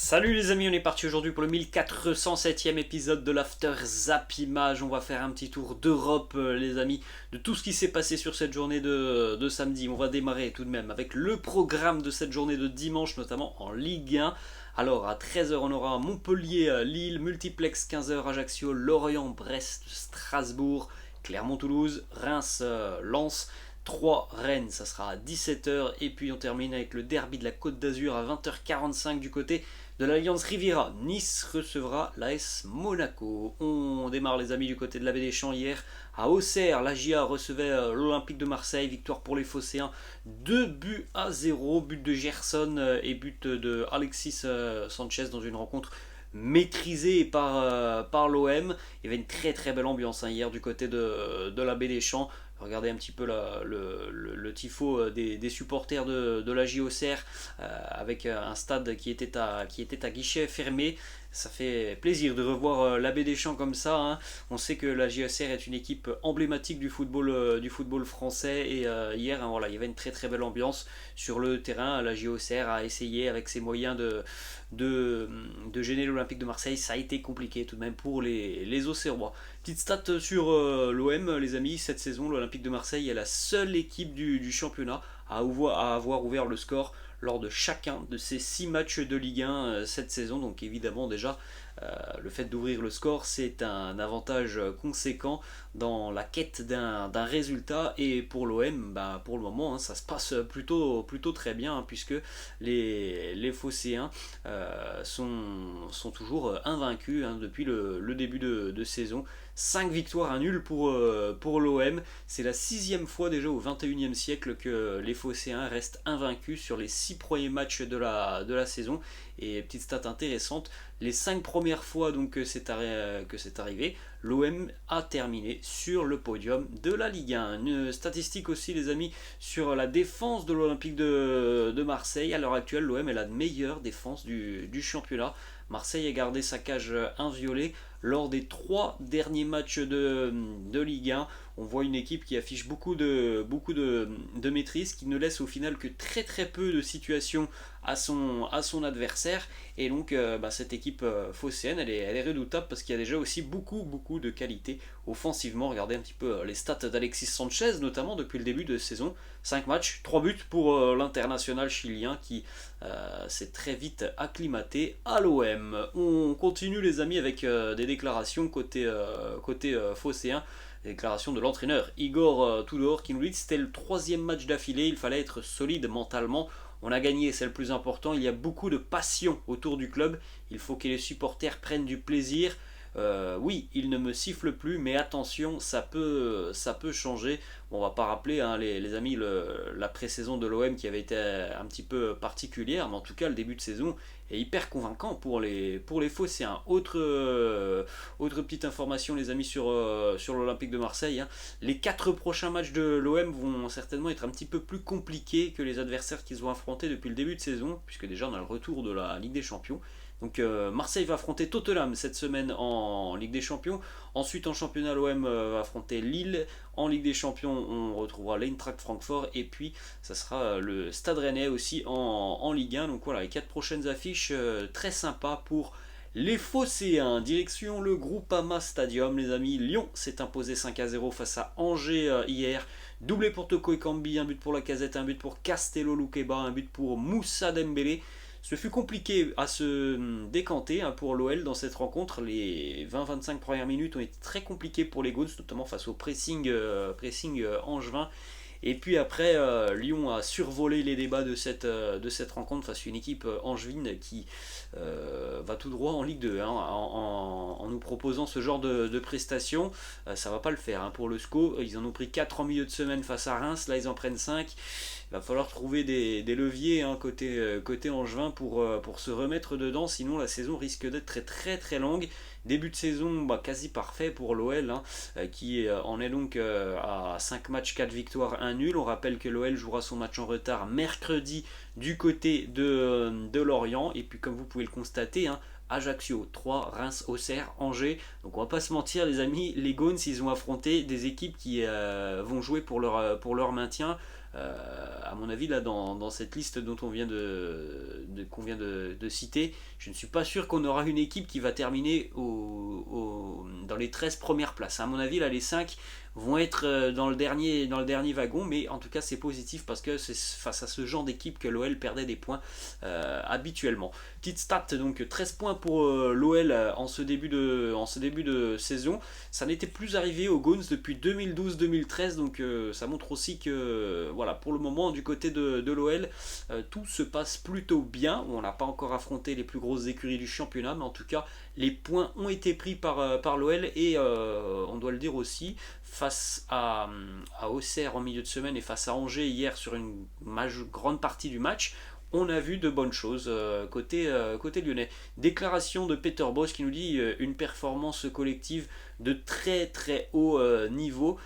Salut les amis, on est parti aujourd'hui pour le 1407e épisode de l'After Zap Image. On va faire un petit tour d'Europe les amis, de tout ce qui s'est passé sur cette journée de samedi. On va démarrer tout de même avec le programme de cette journée de dimanche, notamment en Ligue 1. Alors à 13h on aura Montpellier, Lille, Multiplex 15h, Ajaccio, Lorient, Brest, Strasbourg, Clermont-Toulouse, Reims, Lens. 3 Rennes, ça sera à 17h. Et puis on termine avec le derby de la Côte d'Azur à 20h45 du côté de l'Alliance Riviera. Nice recevra l'AS Monaco. On démarre les amis du côté de la Baie des Champs hier. À Auxerre, la GIA recevait l'Olympique de Marseille. Victoire pour les Phocéens. 2-0. But de Gerson et but de Alexis Sanchez dans une rencontre maîtrisée par l'OM. Il y avait une très très belle ambiance hier du côté de la Baie des Champs. Regardez un petit peu le tifo des supporters de la JOCR avec un stade qui était à guichet fermé. Ça fait plaisir de revoir la Baie des Champs comme ça. Hein. On sait que la JOCR est une équipe emblématique du football français. Et hier, hein, voilà, il y avait une très très belle ambiance sur le terrain. La JOCR a essayé avec ses moyens de gêner l'Olympique de Marseille. Ça a été compliqué tout de même pour les Auxerrois. Petite stat sur l'OM, les amis, cette saison, l'Olympique de Marseille est la seule équipe du championnat à avoir ouvert le score lors de chacun de ces 6 matchs de Ligue 1 cette saison. Donc évidemment déjà, le fait d'ouvrir le score, c'est un avantage conséquent dans la quête d'un résultat. Et pour l'OM, bah, pour le moment, hein, ça se passe plutôt très bien, hein, puisque les Phocéens sont toujours invaincus hein, depuis le début de saison. 5 victoires, un nul pour l'OM. C'est la 6e fois déjà au 21e siècle que les Phocéens restent invaincus sur les 6 premiers matchs de la saison. Et petite stat intéressante, les 5 premières fois donc, que c'est arrivé, l'OM a terminé sur le podium de la Ligue 1. Une statistique aussi les amis sur la défense de l'Olympique de Marseille. À l'heure actuelle, l'OM est la meilleure défense du championnat. Marseille a gardé sa cage inviolée lors des 3 derniers matchs de Ligue 1. On voit une équipe qui affiche beaucoup de maîtrise, qui ne laisse au final que très très peu de situations à son adversaire. Et donc cette équipe phocéenne, elle est redoutable parce qu'il y a déjà aussi beaucoup de qualité offensivement. Regardez un petit peu les stats d'Alexis Sanchez, notamment depuis le début de saison. 5 matchs, 3 buts pour l'international chilien qui s'est très vite acclimaté à l'OM. On continue les amis avec des déclarations côté phocéen. Déclaration de l'entraîneur Igor Tudor qui nous dit que c'était le 3e match d'affilée, il fallait être solide mentalement. On a gagné, c'est le plus important. Il y a beaucoup de passion autour du club. Il faut que les supporters prennent du plaisir. Oui, il ne me siffle plus, mais attention, ça peut changer. Bon, on va pas rappeler, hein, les amis, la pré-saison de l'OM qui avait été un petit peu particulière, mais en tout cas, le début de saison est hyper convaincant pour les Phocéens. Autre petite information, les amis, sur l'Olympique de Marseille. Hein. Les 4 prochains matchs de l'OM vont certainement être un petit peu plus compliqués que les adversaires qu'ils ont affrontés depuis le début de saison, puisque déjà on a le retour de la Ligue des Champions. Donc Marseille va affronter Tottenham cette semaine en Ligue des Champions. Ensuite en championnat, l'OM va affronter Lille. En Ligue des Champions, on retrouvera l'Eintracht Francfort. Et puis ça sera le Stade Rennais aussi en Ligue 1. Donc voilà, les 4 prochaines affiches très sympas pour les Phocéens. Direction le Groupama Stadium, les amis. Lyon s'est imposé 5-0 face à Angers hier. Doublé pour Toko Ekambi, un but pour Lacazette, un but pour Castello Luqueba, un but pour Moussa Dembélé. Ce fut compliqué à se décanter hein, pour l'OL dans cette rencontre. Les 20-25 premières minutes ont été très compliquées pour les Goons, notamment face au pressing angevin. Et puis après, Lyon a survolé les débats de cette rencontre face à une équipe angevine qui va tout droit en Ligue 2 hein, en nous proposant ce genre de prestations. Ça va pas le faire hein, pour le SCO. Ils en ont pris 4 en milieu de semaine face à Reims, là ils en prennent 5. Il va falloir trouver des leviers hein, côté angevin pour se remettre dedans, sinon la saison risque d'être très très très longue. Début de saison quasi parfait pour l'OL hein, qui en est donc à 5 matchs, 4 victoires, 1 nul. On rappelle que l'OL jouera son match en retard mercredi du côté de Lorient. Et puis comme vous pouvez le constater, hein, Ajaccio 3, Reims, Auxerre, Angers. Donc on va pas se mentir les amis, les Gaunes ils ont affronté des équipes qui vont jouer pour leur maintien. À mon avis, là, dans cette liste dont on vient qu'on vient de citer, je ne suis pas sûr qu'on aura une équipe qui va terminer dans les 13 premières places. À mon avis, là, les 5 vont être dans le dernier wagon, mais en tout cas c'est positif parce que c'est face à ce genre d'équipe que l'OL perdait des points habituellement. Petite stat, donc 13 points pour l'OL en ce début de saison. Ça n'était plus arrivé aux Gaunes depuis 2012-2013, donc ça montre aussi que voilà, pour le moment du côté de l'OL, tout se passe plutôt bien. On n'a pas encore affronté les plus grosses écuries du championnat, mais en tout cas les points ont été pris par l'OL et on doit le dire aussi, face à Auxerre en milieu de semaine et face à Angers hier sur une grande partie du match, on a vu de bonnes choses côté lyonnais. Déclaration de Peter Bosz qui nous dit une performance collective de très très haut niveau.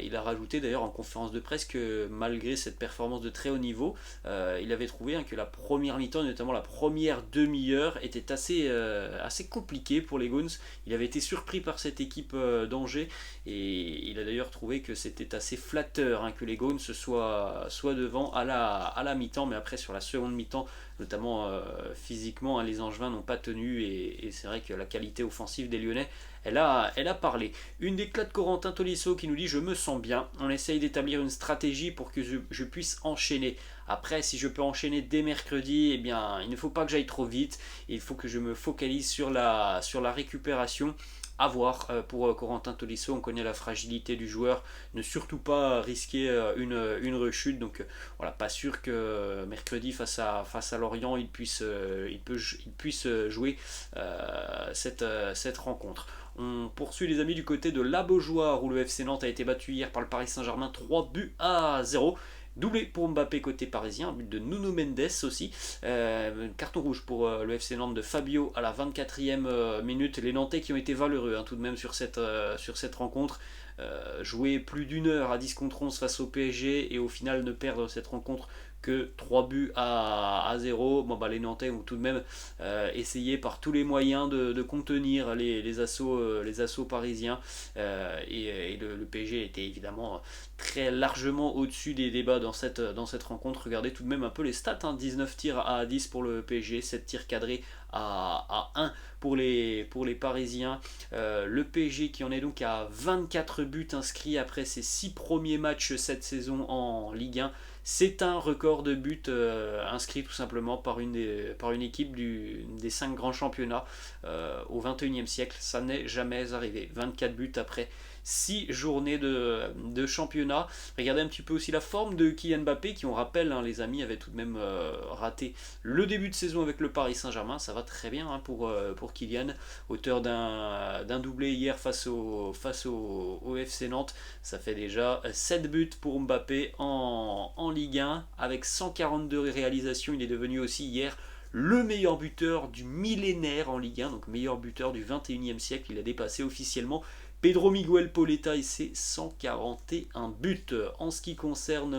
Il a rajouté d'ailleurs en conférence de presse que malgré cette performance de très haut niveau, il avait trouvé que la première mi-temps, notamment la première demi-heure, était assez compliquée pour les Gaunes. Il avait été surpris par cette équipe d'Angers et il a d'ailleurs trouvé que c'était assez flatteur que les Gaunes soient devant à la mi-temps, mais après sur la seconde mi-temps, notamment physiquement, les Angevins n'ont pas tenu et c'est vrai que la qualité offensive des Lyonnais, elle a parlé. Une déclat de Corentin Tolisso qui nous dit je me sens bien, on essaye d'établir une stratégie pour que je puisse enchaîner. Après, si je peux enchaîner dès mercredi, eh bien, il ne faut pas que j'aille trop vite, il faut que je me focalise sur la récupération. À voir pour Corentin Tolisso, on connaît la fragilité du joueur, ne surtout pas risquer une rechute, donc voilà, pas sûr que mercredi face à Lorient il puisse jouer cette rencontre. On poursuit les amis du côté de la Beaujoire où le FC Nantes a été battu hier par le Paris Saint-Germain 3-0. Doublé pour Mbappé côté parisien, un but de Nuno Mendes aussi. Carton rouge pour le FC Nantes de Fabio à la 24e minute. Les Nantais qui ont été valeureux tout de même sur cette rencontre. Jouer plus d'une heure à 10 contre 11 face au PSG et au final ne perdre cette rencontre que 3 buts à 0. Bon, les Nantais ont tout de même essayé par tous les moyens de contenir les assauts parisiens et le PSG était évidemment très largement au-dessus des débats dans cette rencontre. Regardez tout de même un peu les stats, 19 tirs à 10 pour le PSG, 7 tirs cadrés à 1 pour les Parisiens. Le PSG qui en est donc à 24 buts inscrits après ses 6 premiers matchs cette saison en Ligue 1. C'est un record de buts inscrits tout simplement par une équipe des 5 grands championnats au 21e siècle. Ça n'est jamais arrivé. 24 buts après 6 journées de championnat. Regardez un petit peu aussi la forme de Kylian Mbappé qui, on rappelle, les amis, avait tout de même raté le début de saison avec le Paris Saint-Germain. Ça va très bien pour Kylian, auteur d'un doublé hier face au FC Nantes. Ça fait déjà 7 buts pour Mbappé en Ligue 1 avec 142 réalisations. Il est devenu aussi hier le meilleur buteur du millénaire en Ligue 1, donc meilleur buteur du 21e siècle. Il a dépassé officiellement Pedro Miguel Poletta et ses 141 buts. En ce qui concerne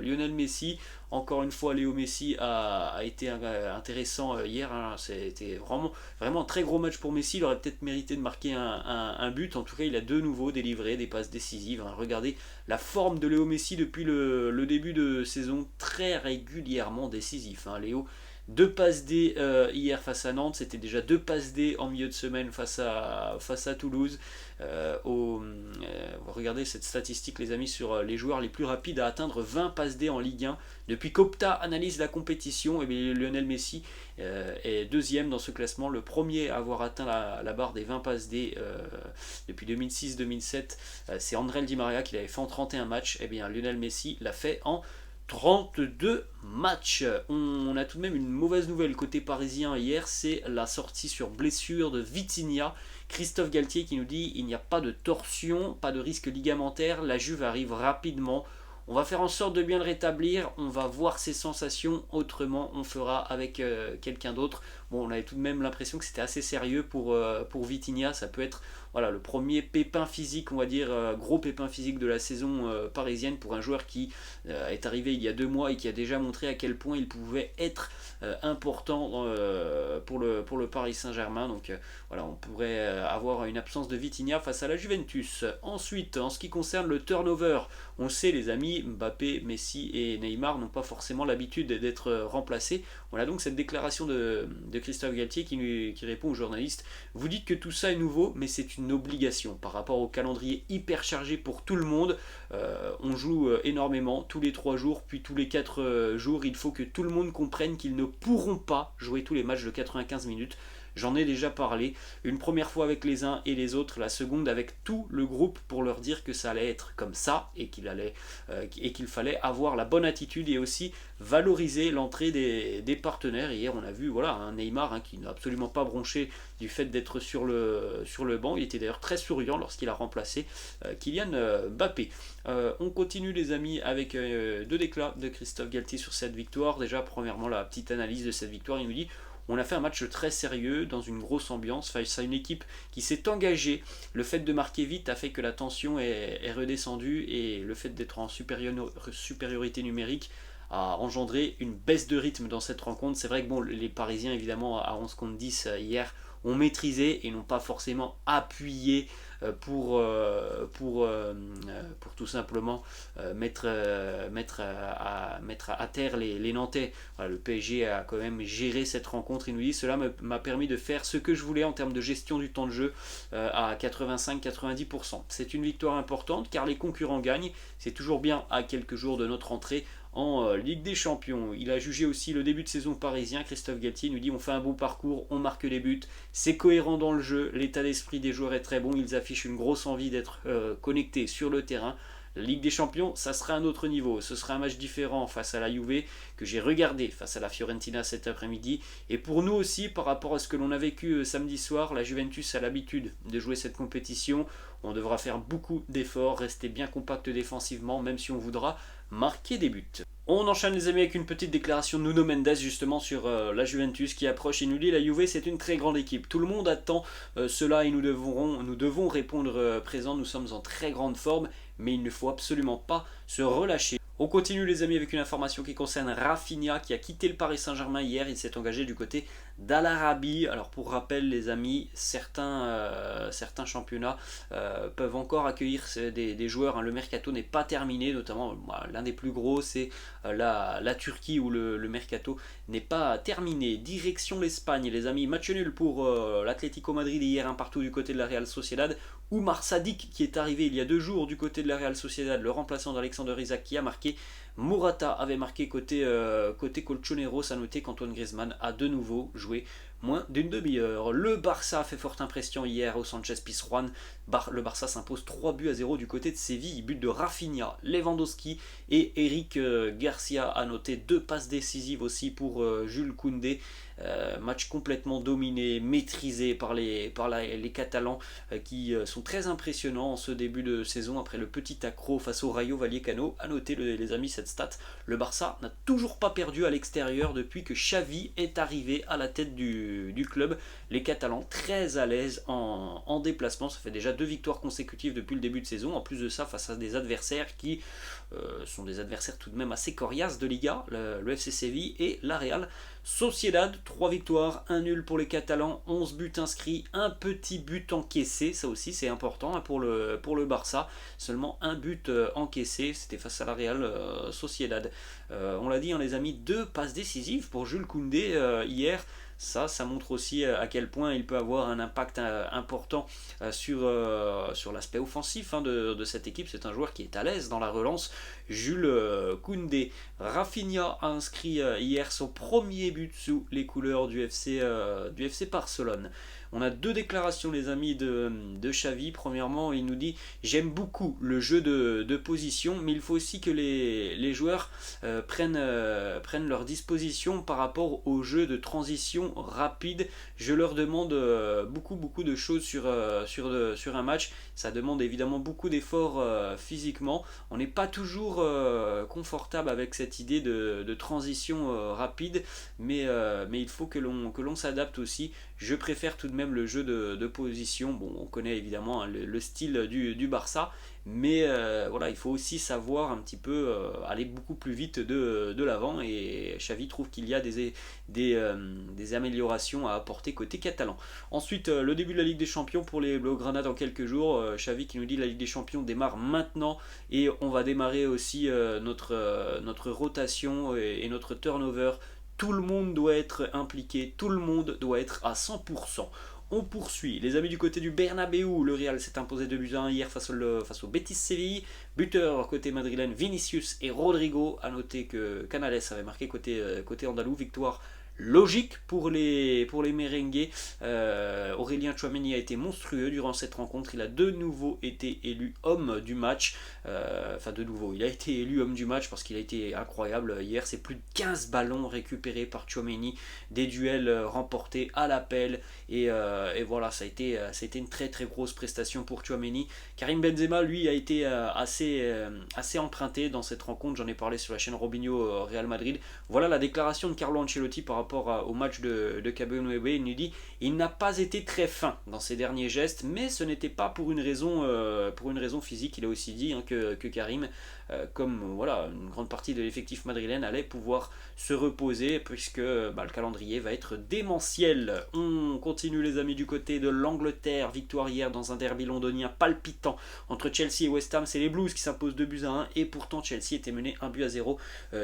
Lionel Messi, encore une fois, Léo Messi a été intéressant hier. C'était vraiment un très gros match pour Messi. Il aurait peut-être mérité de marquer un but. En tout cas, il a de nouveau délivré des passes décisives. Regardez la forme de Léo Messi depuis le début de saison, très régulièrement décisif. Léo, 2 passes D hier face à Nantes, c'était déjà 2 passes D en milieu de semaine face à Toulouse. Regardez cette statistique les amis sur les joueurs les plus rapides à atteindre 20 passes D en Ligue 1. Depuis qu'Opta analyse la compétition, Lionel Messi est deuxième dans ce classement, le premier à avoir atteint la barre des 20 passes D depuis 2006-2007. C'est André Di Maria qui l'avait fait en 31 matchs. Lionel Messi l'a fait en 32 matchs. On a tout de même une mauvaise nouvelle côté parisien hier, c'est la sortie sur blessure de Vitinha. Christophe Galtier qui nous dit il n'y a pas de torsion, pas de risque ligamentaire, la Juve arrive rapidement. On va faire en sorte de bien le rétablir, on va voir ses sensations, autrement on fera avec quelqu'un d'autre. bon, on avait tout de même l'impression que c'était assez sérieux pour Vitinha. Ça peut être voilà, le premier pépin physique, on va dire, gros pépin physique de la saison parisienne pour un joueur qui est arrivé il y a 2 mois et qui a déjà montré à quel point il pouvait être important pour le Paris Saint-Germain. Donc voilà, on pourrait avoir une absence de Vitinha face à la Juventus. Ensuite, en ce qui concerne le turnover, on sait les amis, Mbappé, Messi et Neymar n'ont pas forcément l'habitude d'être remplacés. On a donc cette déclaration de Christophe Galtier qui répond aux journalistes: vous dites que tout ça est nouveau, mais c'est une obligation par rapport au calendrier hyper chargé pour tout le monde. On joue énormément tous les 3 jours, puis tous les 4 jours. Il faut que tout le monde comprenne qu'ils ne pourront pas jouer tous les matchs de 95 minutes. J'en ai déjà parlé, une première fois avec les uns et les autres, la seconde avec tout le groupe pour leur dire que ça allait être comme ça et qu'il fallait avoir la bonne attitude et aussi valoriser l'entrée des partenaires. Hier on a vu voilà, un Neymar qui n'a absolument pas bronché du fait d'être sur le banc. Il était d'ailleurs très souriant lorsqu'il a remplacé Kylian Mbappé. On continue les amis avec 2 déclats de Christophe Galtier sur cette victoire. Déjà premièrement la petite analyse de cette victoire, il nous dit: on a fait un match très sérieux, dans une grosse ambiance, face à une équipe qui s'est engagée. Le fait de marquer vite a fait que la tension est redescendue et le fait d'être en supériorité numérique a engendré une baisse de rythme dans cette rencontre. C'est vrai que bon, les Parisiens, évidemment, à 11 contre 10 hier, ont maîtrisé et n'ont pas forcément appuyé pour tout simplement mettre à terre les Nantais. Voilà, le PSG a quand même géré cette rencontre. Il nous dit: cela m'a permis de faire ce que je voulais en termes de gestion du temps de jeu à 85-90%. C'est une victoire importante car les concurrents gagnent. C'est toujours bien à quelques jours de notre entrée en Ligue des Champions. Il a jugé aussi le début de saison parisien. Christophe Galtier nous dit: on fait un bon parcours, on marque des buts, c'est cohérent dans le jeu, l'état d'esprit des joueurs est très bon, ils affichent une grosse envie d'être connectés sur le terrain. La Ligue des Champions, ça sera un autre niveau. Ce sera un match différent face à la Juve que j'ai regardé face à la Fiorentina cet après-midi. Et pour nous aussi, par rapport à ce que l'on a vécu samedi soir, la Juventus a l'habitude de jouer cette compétition. On devra faire beaucoup d'efforts, rester bien compact défensivement, même si on voudra marquer des buts. On enchaîne les amis avec une petite déclaration de Nuno Mendes justement sur la Juventus qui approche. Il nous dit: la Juve c'est une très grande équipe, tout le monde attend cela et nous devons répondre présent. Nous sommes en très grande forme, mais il ne faut absolument pas se relâcher. On continue les amis avec une information qui concerne Rafinha qui a quitté le Paris Saint-Germain hier. Il s'est engagé du côté d'Al Arabi. Alors pour rappel les amis, certains championnats peuvent encore accueillir des joueurs. Le mercato n'est pas terminé, notamment l'un des plus gros c'est la Turquie où le mercato n'est pas terminé. Direction l'Espagne les amis, match nul pour l'Atlético Madrid hier, un partout du côté de la Real Sociedad. Oumar Sadik qui est arrivé il y a 2 jours du côté de la Real Sociedad, le remplaçant d'Alexander Isak qui a marqué. Morata avait marqué côté Colchoneros. À noter qu'Antoine Griezmann a de nouveau joué moins d'une demi-heure. Le Barça a fait forte impression hier au Sanchez Pizjuán. Le Barça s'impose 3-0 du côté de Séville. But de Rafinha, Lewandowski et Eric Garcia. À noter 2 passes décisives aussi pour Jules Koundé. Match complètement dominé, maîtrisé par les Catalans qui sont très impressionnants en ce début de saison après le petit accro face au Rayo Vallecano. À noter les amis cette stat, le Barça n'a toujours pas perdu à l'extérieur depuis que Xavi est arrivé à la tête du club. Les Catalans très à l'aise en déplacement, ça fait déjà 2 victoires consécutives depuis le début de saison. En plus de ça, face à des adversaires qui sont des adversaires tout de même assez coriaces de Liga, le FC Séville et la Real Sociedad. 3 victoires, 1 nul pour les Catalans, 11 buts inscrits, un petit but encaissé, ça aussi c'est important pour le Barça, seulement 1 but encaissé, c'était face à la Real Sociedad. On l'a dit les amis, 2 passes décisives pour Jules Koundé hier. Ça montre aussi à quel point il peut avoir un impact important sur l'aspect offensif de cette équipe. C'est un joueur qui est à l'aise dans la relance. Jules Koundé. Rafinha a inscrit hier son premier but sous les couleurs du FC Barcelone. On a 2 déclarations les amis de Xavi. Premièrement, il nous dit: j'aime beaucoup le jeu de position, mais il faut aussi que les joueurs prennent leur disposition par rapport au jeu de transition transition rapide. Je leur demande beaucoup de choses sur un match. Ça demande évidemment beaucoup d'efforts physiquement. On n'est pas toujours confortable avec cette idée de transition rapide, mais il faut que l'on s'adapte aussi. Je préfère tout de même le jeu de position. Bon, on connaît évidemment hein, le style du Barça, mais voilà, il faut aussi savoir un petit peu aller beaucoup plus vite de l'avant, et Xavi trouve qu'il y a des améliorations à apporter côté catalan. Ensuite, le début de la Ligue des Champions pour les Blaugrana dans quelques jours. Xavi qui nous dit la Ligue des Champions démarre maintenant, et on va démarrer aussi notre rotation et notre turnover. Tout le monde doit être impliqué, tout le monde doit être à 100%. On poursuit. Les amis du côté du Bernabéu, le Real s'est imposé 2-1 hier face au Betis Séville. Buteur côté madrilène, Vinicius et Rodrigo. A noter que Canales avait marqué côté andalou. Victoire logique pour les merengues. Aurélien Tchouaméni a été monstrueux durant cette rencontre. Il a de nouveau été élu homme du match. Il a été élu homme du match parce qu'il a été incroyable. Hier, c'est plus de 15 ballons récupérés par Tchouaméni, des duels remportés à l'appel. Et voilà, ça a été une très très grosse prestation pour Tchouaméni. Karim Benzema, lui, a été assez emprunté dans cette rencontre. J'en ai parlé sur la chaîne Robinho Real Madrid. Voilà la déclaration de Carlo Ancelotti par rapport au match de Cabo Nueve. Il nous dit il n'a pas été très fin dans ses derniers gestes, mais ce n'était pas pour une raison physique. Il a aussi dit hein, que Karim, comme voilà, une grande partie de l'effectif madrilène, allait pouvoir se reposer puisque le calendrier va être démentiel. On continue les amis du côté de l'Angleterre. Victoire hier dans un derby londonien palpitant entre Chelsea et West Ham. C'est les Blues qui s'imposent 2-1, et pourtant Chelsea était mené 1-0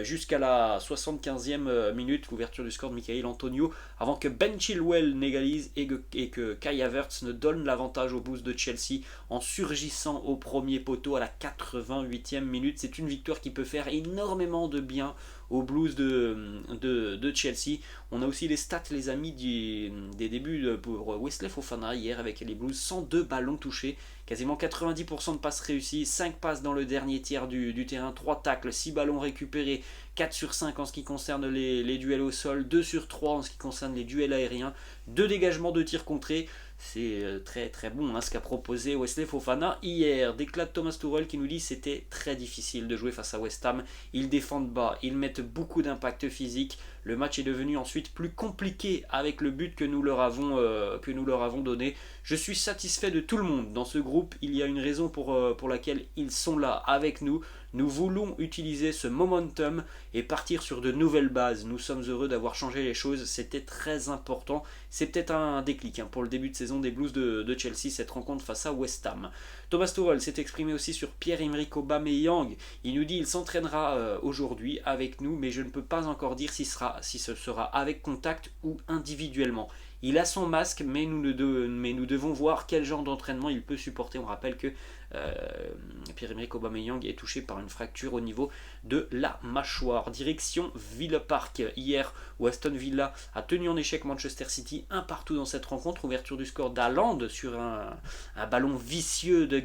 jusqu'à la 75e minute. L'ouverture du score de Michail Antonio avant que Ben Chilwell n'égalise et que Kai Havertz ne donne l'avantage aux Blues de Chelsea en surgissant au premier poteau à la 88e minute. C'est une victoire qui peut faire énormément de bien aux Blues de Chelsea. On a aussi les stats, les amis, des débuts pour Wesley Fofana hier avec les Blues. 102 ballons touchés, quasiment 90% de passes réussies, 5 passes dans le dernier tiers du terrain, 3 tacles, 6 ballons récupérés, 4 sur 5 en ce qui concerne les duels au sol, 2 sur 3 en ce qui concerne les duels aériens, 2 dégagements de tirs contrés. C'est très très bon hein, ce qu'a proposé Wesley Fofana hier. Déclat de Thomas Tuchel qui nous dit c'était très difficile de jouer face à West Ham. Ils défendent bas, ils mettent beaucoup d'impact physique. Le match est devenu ensuite plus compliqué avec le but que nous leur avons donné. Je suis satisfait de tout le monde dans ce groupe. Il y a une raison pour laquelle ils sont là avec nous. Nous voulons utiliser ce momentum et partir sur de nouvelles bases. Nous sommes heureux d'avoir changé les choses. C'était très important. C'est peut-être un déclic hein, pour le début de saison des Blues de Chelsea, cette rencontre face à West Ham. Thomas Tuchel s'est exprimé aussi sur Pierre-Emerick Aubameyang. Il nous dit il s'entraînera aujourd'hui avec nous, mais je ne peux pas encore dire si ce sera avec contact ou individuellement. Il a son masque, mais nous devons voir quel genre d'entraînement il peut supporter. On rappelle que Pierre-Emerick Aubameyang est touché par une fracture au niveau de la mâchoire. Direction Villa Park hier, où Aston Villa a tenu en échec Manchester City 1-1 dans cette rencontre. Ouverture du score d'Haaland sur un ballon vicieux de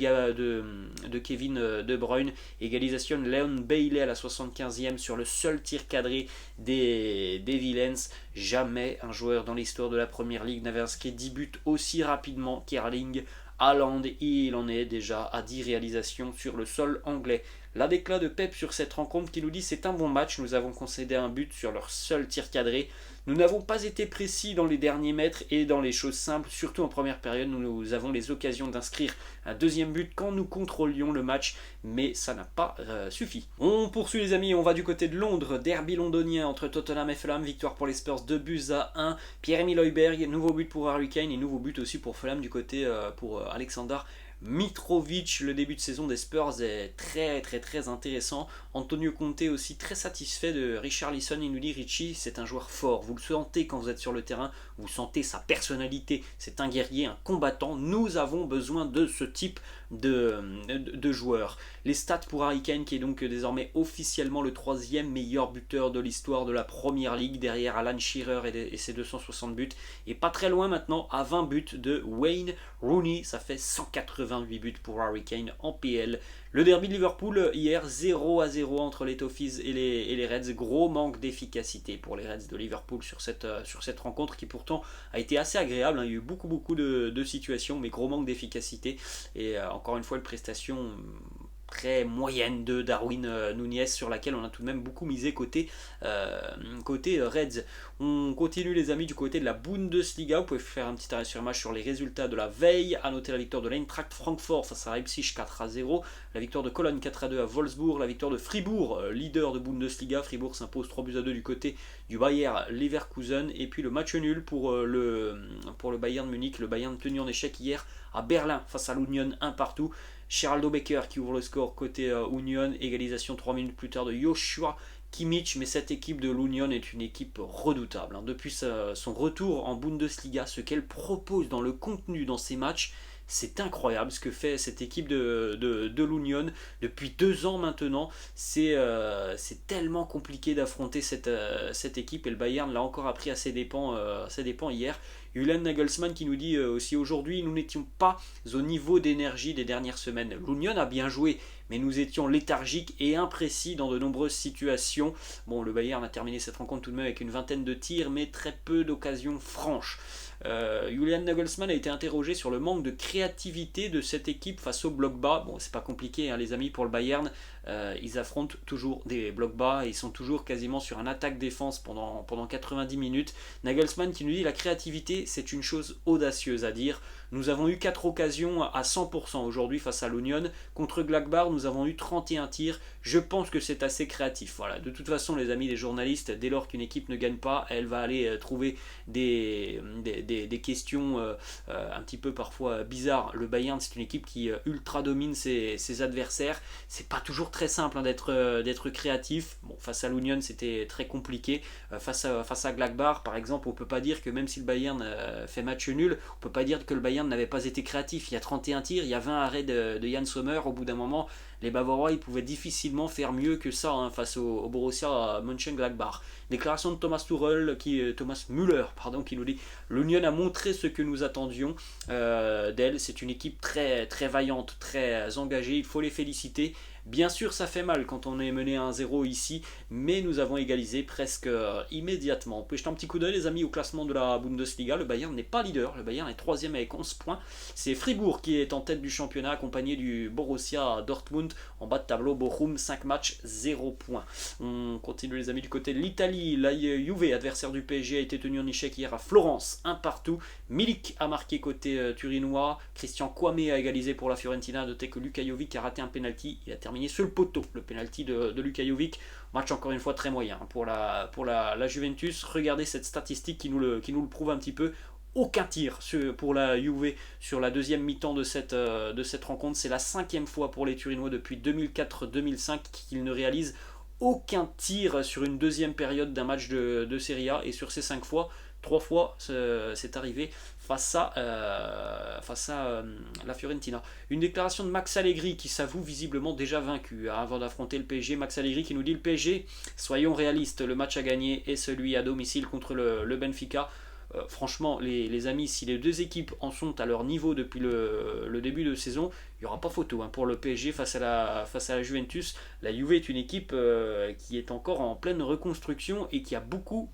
Kevin De Bruyne. Égalisation de Leon Bailey à la 75e sur le seul tir cadré des Villains. Jamais un joueur dans l'histoire de la Première Ligue n'avait inscrit 10 buts aussi rapidement qu'Erling Haaland, et il en est déjà à 10 réalisations sur le sol anglais. La déclat de Pep sur cette rencontre qui nous dit c'est un bon match, nous avons concédé un but sur leur seul tir cadré. Nous n'avons pas été précis dans les derniers mètres et dans les choses simples, surtout en première période. Nous avons les occasions d'inscrire un deuxième but quand nous contrôlions le match, mais ça n'a pas suffi. On poursuit les amis, on va du côté de Londres, derby londonien entre Tottenham et Fulham, victoire pour les Spurs 2-1. Pierre-Emile Højbjerg, nouveau but pour Harry Kane et nouveau but aussi pour Fulham du côté pour Alexander Mitrovic. Le début de saison des Spurs est très très très intéressant. Antonio Conte aussi très satisfait de Richarlison. Il nous dit Richie c'est un joueur fort, vous le sentez quand vous êtes sur le terrain, vous sentez sa personnalité, c'est un guerrier, un combattant. Nous avons besoin de ce type de joueurs. Les stats pour Harry Kane qui est donc désormais officiellement le 3e meilleur buteur de l'histoire de la Première Ligue derrière Alan Shearer et ses 260 buts, et pas très loin maintenant à 20 buts de Wayne Rooney. Ça fait 180 28 buts pour Harry Kane en PL. Le derby de Liverpool hier, 0-0 entre les Toffees et les Reds. Gros manque d'efficacité pour les Reds de Liverpool sur cette rencontre qui pourtant a été assez agréable. Il y a eu beaucoup de situations, mais gros manque d'efficacité. Et encore une fois, une prestation très moyenne de Darwin Núñez sur laquelle on a tout de même beaucoup misé côté Reds. On continue les amis du côté de la Bundesliga. Vous pouvez faire un petit arrêt sur match sur les résultats de la veille. À noter la victoire de l'Eintracht Francfort face à Leipzig 4-0, la victoire de Cologne 4-2 à Wolfsburg, la victoire de Fribourg, leader de Bundesliga. Fribourg s'impose 3-2 du côté du Bayer Leverkusen, et puis le match nul pour le Bayern Munich. Le Bayern tenu en échec hier à Berlin face à l'Union 1 partout. Geraldo Becker qui ouvre le score côté Union, égalisation 3 minutes plus tard de Joshua Kimmich, mais cette équipe de l'Union est une équipe redoutable. Depuis son retour en Bundesliga, ce qu'elle propose dans le contenu dans ses matchs, c'est incroyable ce que fait cette équipe de l'Union depuis 2 ans maintenant. C'est tellement compliqué d'affronter cette équipe, et le Bayern l'a encore appris à ses dépens hier. Julian Nagelsmann qui nous dit aussi aujourd'hui: nous n'étions pas au niveau d'énergie des dernières semaines. L'Union a bien joué, mais nous étions léthargiques et imprécis dans de nombreuses situations. Bon, le Bayern a terminé cette rencontre tout de même avec une vingtaine de tirs, mais très peu d'occasions franches. Julian Nagelsmann a été interrogé sur le manque de créativité de cette équipe face au bloc bas. Bon, c'est pas compliqué, les amis, pour le Bayern. Ils affrontent toujours des blocs bas et ils sont toujours quasiment sur un attaque-défense pendant 90 minutes. Nagelsmann qui nous dit: la créativité, c'est une chose audacieuse à dire. Nous avons eu 4 occasions à 100% aujourd'hui face à l'Union. Contre Gladbach, nous avons eu 31 tirs. Je pense que c'est assez créatif. Voilà. De toute façon, les amis, les journalistes, dès lors qu'une équipe ne gagne pas, elle va aller trouver des questions un petit peu parfois bizarres. Le Bayern, c'est une équipe qui ultra domine ses adversaires. C'est pas toujours très simple d'être créatif. Bon, face à l'Union, c'était très compliqué. Face à Gladbach, par exemple, on peut pas dire que même si le Bayern fait match nul, on peut pas dire que le Bayern n'avait pas été créatif. Il y a 31 tirs, il y a 20 arrêts de Jan Sommer. Au bout d'un moment, les Bavarois ils pouvaient difficilement faire mieux que ça face au Borussia Mönchengladbach. Déclaration de Thomas Müller qui nous dit: l'Union a montré ce que nous attendions d'elle. C'est une équipe très, très vaillante, très engagée. Il faut les féliciter. Bien sûr, ça fait mal quand on est mené 1-0 ici, mais nous avons égalisé presque immédiatement. On peut jeter un petit coup d'œil, les amis, au classement de la Bundesliga. Le Bayern n'est pas leader, le Bayern est 3ème avec 11 points. C'est Fribourg qui est en tête du championnat, accompagné du Borussia Dortmund. En bas de tableau, Bochum, 5 matchs, 0 points. On continue, les amis, du côté de l'Italie. La Juve, adversaire du PSG, a été tenu en échec hier à Florence, 1 partout. Milik a marqué côté turinois. Christian Kwame a égalisé pour la Fiorentina. Notez que Luka Jovic a raté un penalty. Il a terminé sur le poteau, le penalty de Luka Jovic. Match encore une fois très moyen pour la Juventus. Regardez cette statistique qui nous le prouve un petit peu. Aucun tir pour la Juve sur la deuxième mi-temps de cette rencontre. C'est la 5e fois pour les Turinois depuis 2004-2005 qu'ils ne réalisent aucun tir sur une deuxième période d'un match de Serie A. Et sur ces 5 fois, 3 fois c'est arrivé face à la Fiorentina. Une déclaration de Max Allegri qui s'avoue visiblement déjà vaincu avant d'affronter le PSG. Max Allegri qui nous dit: le PSG, soyons réalistes, le match à gagner est celui à domicile contre le Benfica. Franchement, les amis, si les deux équipes en sont à leur niveau depuis le début de saison, il n'y aura pas photo pour le PSG face à la Juventus. La Juve est une équipe qui est encore en pleine reconstruction et qui a beaucoup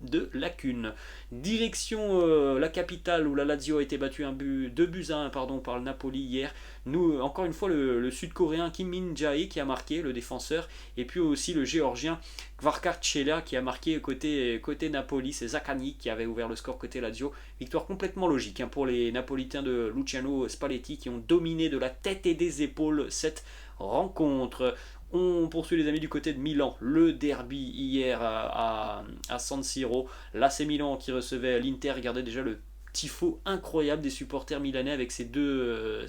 de lacunes. Direction la capitale où la Lazio a été battue 2-1 par le Napoli hier. Nous, encore une fois, le sud-coréen Kim Min-jae qui a marqué, le défenseur, et puis aussi le géorgien Kvaratskhelia qui a marqué côté Napoli. C'est Zaccagni qui avait ouvert le score côté Lazio. Victoire complètement logique pour les Napolitains de Luciano Spalletti qui ont dominé de la tête et des épaules cette rencontre. On poursuit, les amis, du côté de Milan. Le derby hier à San Siro. L'AC Milan qui recevait l'Inter. Regardez déjà le tifo incroyable des supporters milanais avec ces deux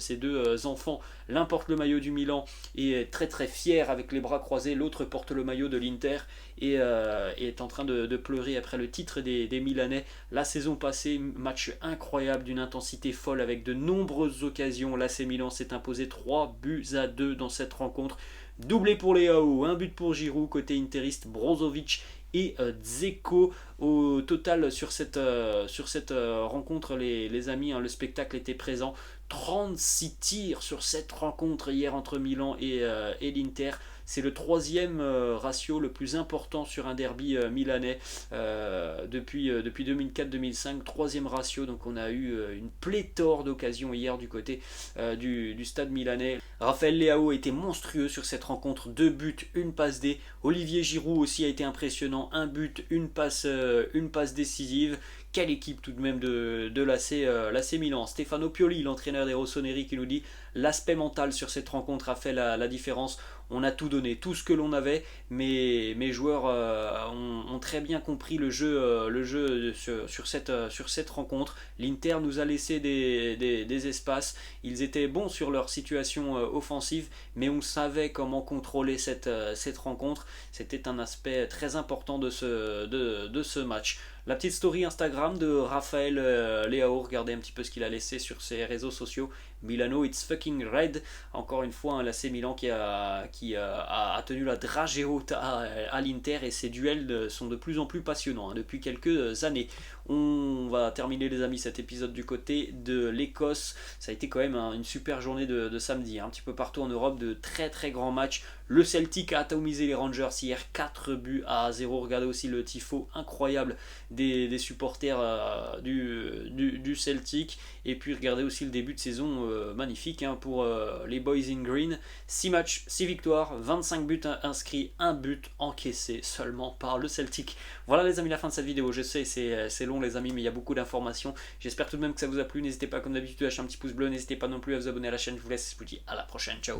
enfants. L'un porte le maillot du Milan et est très très fier avec les bras croisés. L'autre porte le maillot de l'Inter et est en train de pleurer après le titre des Milanais. La saison passée, match incroyable d'une intensité folle avec de nombreuses occasions. L'AC Milan s'est imposé 3-2 dans cette rencontre. Doublé pour les AO, un but pour Giroud, côté interiste Brozovic et Dzeko. Au total, sur cette rencontre, les amis, hein, le spectacle était présent. 36 tirs sur cette rencontre hier entre Milan et l'Inter. C'est le troisième ratio le plus important sur un derby milanais depuis 2004-2005. Troisième ratio, donc on a eu une pléthore d'occasions hier du côté du stade milanais. Raphaël Leao était monstrueux sur cette rencontre. 2 buts, une passe D. Olivier Giroud aussi a été impressionnant. 1 but, une passe décisive. Quelle équipe tout de même de l'AC Milan. Stefano Pioli, l'entraîneur des Rossoneri, qui nous dit l'aspect mental sur cette rencontre a fait la différence. On a tout donné, tout ce que l'on avait, mais mes joueurs ont très bien compris le jeu sur cette rencontre. L'Inter nous a laissé des espaces. Ils étaient bons sur leur situation offensive, mais on savait comment contrôler cette rencontre. C'était un aspect très important de ce match. La petite story Instagram de Raphaël Leao, regardez un petit peu ce qu'il a laissé sur ses réseaux sociaux. Milano, it's fucking red. Encore une fois, l'AC Milan qui a tenu la dragée haute à l'Inter, et ces duels sont de plus en plus passionnants depuis quelques années. On va terminer les amis cet épisode du côté de l'Écosse. Ça a été quand même une super journée de samedi, un petit peu partout en Europe, de très très grands matchs. Le Celtic a atomisé les Rangers hier, 4-0. Regardez aussi le tifo incroyable des supporters du Celtic. Et puis regardez aussi le début de saison magnifique pour les Boys in Green. 6 matchs, 6 victoires, 25 buts inscrits, 1 but encaissé seulement par le Celtic. Voilà les amis, la fin de cette vidéo. Je sais c'est long les amis, mais il y a beaucoup d'informations. J'espère tout de même que ça vous a plu. N'hésitez pas comme d'habitude à lâcher un petit pouce bleu. N'hésitez pas non plus à vous abonner à la chaîne. Je vous laisse, je vous dis à la prochaine. Ciao.